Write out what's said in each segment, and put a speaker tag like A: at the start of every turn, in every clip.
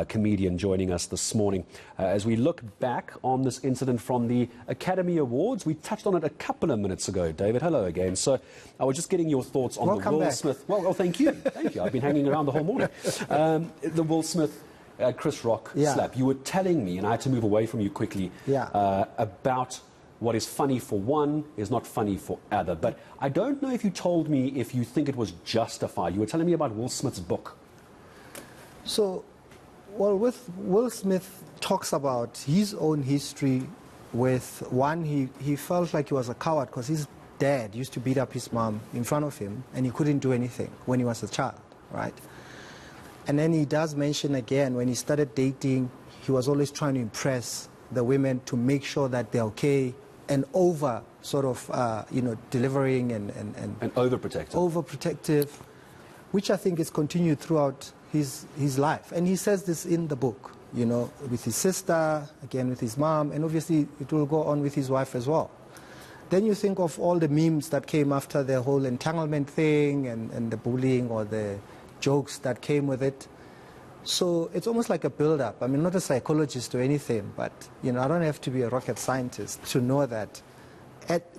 A: comedian, joining us this morning. As we look back on this incident from the Academy Awards, we touched on it a couple of minutes ago. David, hello again. So I was just getting your thoughts on the Will Smith. Well, thank you. Thank you. I've been hanging around the whole morning. The Will Smith Chris Rock slap. You were telling me, and I had to move away from you quickly, about what is funny for one is not funny for other. But I don't know if you told me if you think it was justified. You were telling me about Will Smith's book.
B: So, well, with Will Smith talks about his own history with one, he felt like he was a coward because his dad used to beat up his mom in front of him and he couldn't do anything when he was a child, right? And then he does mention again, when he started dating, he was always trying to impress the women to make sure that they're okay and over sort of, delivering and
A: overprotective.
B: Overprotective, which I think is continued throughout his life. And he says this in the book, with his sister, again with his mom, and obviously it will go on with his wife as well. Then you think of all the memes that came after the whole entanglement thing and the bullying or the jokes that came with it. So it's almost like a build-up. I mean, not a psychologist or anything, but, I don't have to be a rocket scientist to know that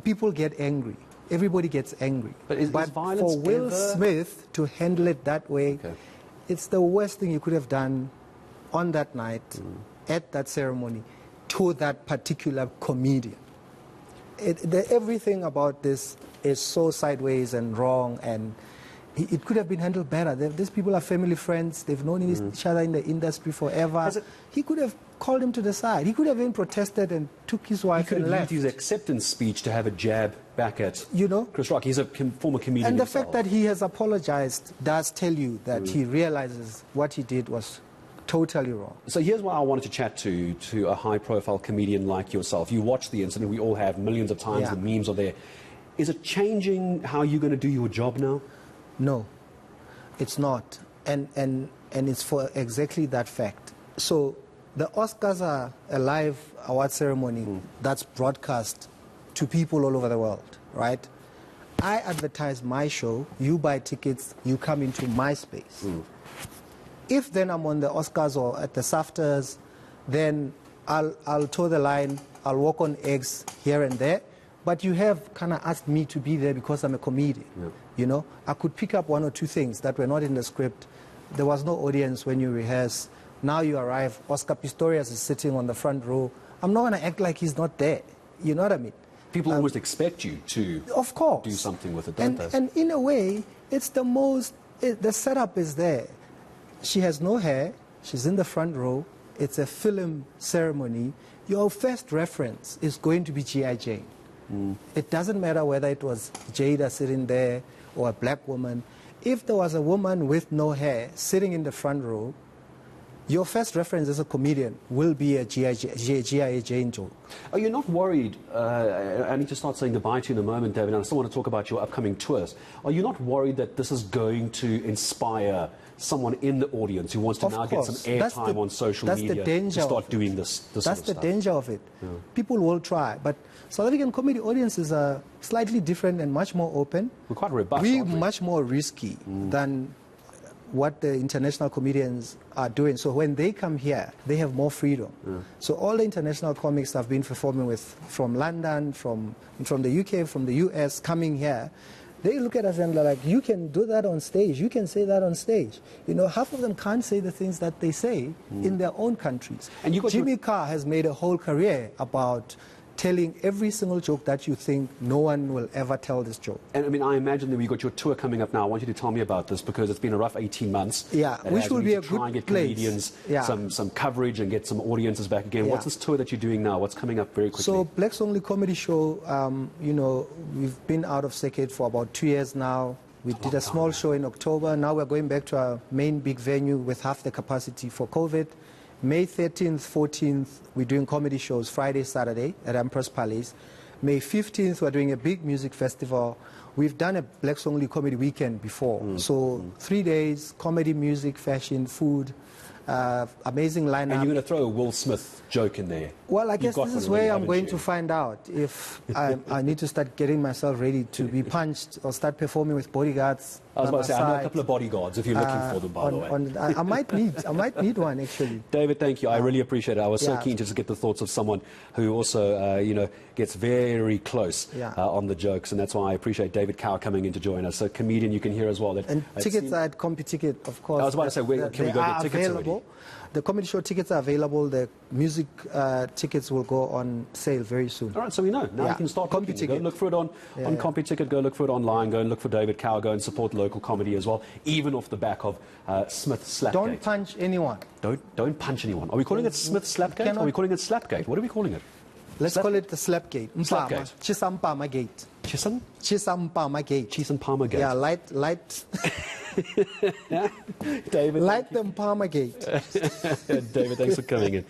B: people get angry. Everybody gets angry.
A: But is violence
B: for Will Smith to handle it that way, it's the worst thing you could have done on that night, at that ceremony, to that particular comedian. Everything about this is so sideways and wrong, and it could have been handled better. These people are family friends. They've known each other in the industry forever. He could have called him to the side. He could have even protested and took his wife and left.
A: He could have used his acceptance speech to have a jab back at Chris Rock. He's a former comedian
B: And the
A: himself.
B: fact that he has apologized does tell you that he realizes what he did was totally wrong.
A: So here's why I wanted to chat to a high-profile comedian like yourself. You watch the incident. We all have millions of times. The memes are there. Is it changing how you're going to do your job now?
B: No, it's not. And it's for exactly that fact. So the Oscars are a live award ceremony that's broadcast to people all over the world, right? I advertise my show, you buy tickets, you come into my space. If then I'm on the Oscars or at the SAFTAs, then I'll toe the line, I'll walk on eggs here and there. But you have kind of asked me to be there because I'm a comedian. I could pick up one or two things that were not in the script. There was no audience when you rehearse. Now you arrive, Oscar Pistorius is sitting on the front row. I'm not going to act like he's not there. You know what I mean?
A: People almost expect you to do something with it, don't they?
B: And in a way, it's the setup is there. She has no hair. She's in the front row. It's a film ceremony. Your first reference is going to be G.I. Jane. It doesn't matter whether it was Jada sitting there or a black woman. If there was a woman with no hair sitting in the front row, your first reference as a comedian will be a G.I. Jane joke.
A: Are you not worried? I need to start saying goodbye to you in a moment, David, and I still want to talk about your upcoming tours. Are you not worried that this is going to inspire someone in the audience who wants to now get some airtime on social media to start doing this sort of stuff?
B: That's the danger of it. People will try, but South African comedy audiences are slightly different and much more open.
A: We're quite robust.
B: We're much more risky than what the international comedians are doing. So when they come here, they have more freedom. So all the international comics I've been performing with from London, from the UK, from the US, coming here, they look at us and they're like, you can do that on stage, you can say that on stage. Half of them can't say the things that they say in their own countries. And Jimmy Carr has made a whole career about telling every single joke that you think no one will ever tell this joke.
A: And I mean, I imagine that we've got your tour coming up now. I want you to tell me about this because it's been a rough 18 months.
B: Yeah, which will be a good
A: try and get comedians some coverage and get some audiences back again. What's this tour that you're doing now? What's coming up very quickly?
B: So Blacks Only Comedy Show, we've been out of circuit for about 2 years now. We did a small show in October. Now we're going back to our main big venue with half the capacity for COVID. May 13th, 14th, we're doing comedy shows Friday, Saturday at Empress Palace. May 15th, we're doing a big music festival. We've done a Blacks Only Comedy Weekend before. So 3 days, comedy, music, fashion, food. Amazing lineup.
A: And you're going to throw a Will Smith joke in there.
B: Well, I guess this is where I'm going to find out if I need to start getting myself ready to be punched or start performing with bodyguards.
A: I was about to say, I know a couple of bodyguards if you're looking for them, by the way.
B: I might need one, actually.
A: David, thank you. I really appreciate it. I was so keen to just get the thoughts of someone who also, gets very close on the jokes, and that's why I appreciate David Cow coming in to join us. A comedian you can hear as well.
B: And tickets are at CompuTicket, of course.
A: I was about to say, can we go get tickets already?
B: The comedy show tickets are available. The music tickets will go on sale very soon.
A: All right, so we know. Now you can start looking. Go look for it on CompuTicket. Go look for it online. Go and look for David Cow. Go and support local comedy as well, even off the back of Smith Slapgate.
B: Don't punch anyone.
A: Don't punch anyone. Are we calling it Smith Slapgate? Are we calling it Slapgate? What are we calling it?
B: Let's call it the Slapgate.
A: Slapgate.
B: Chisampama Gate.
A: Chisampama Gate. Chisampama Gate.
B: Yeah, light.
A: David.
B: Light them Palmer Gate.
A: David, thanks for coming in.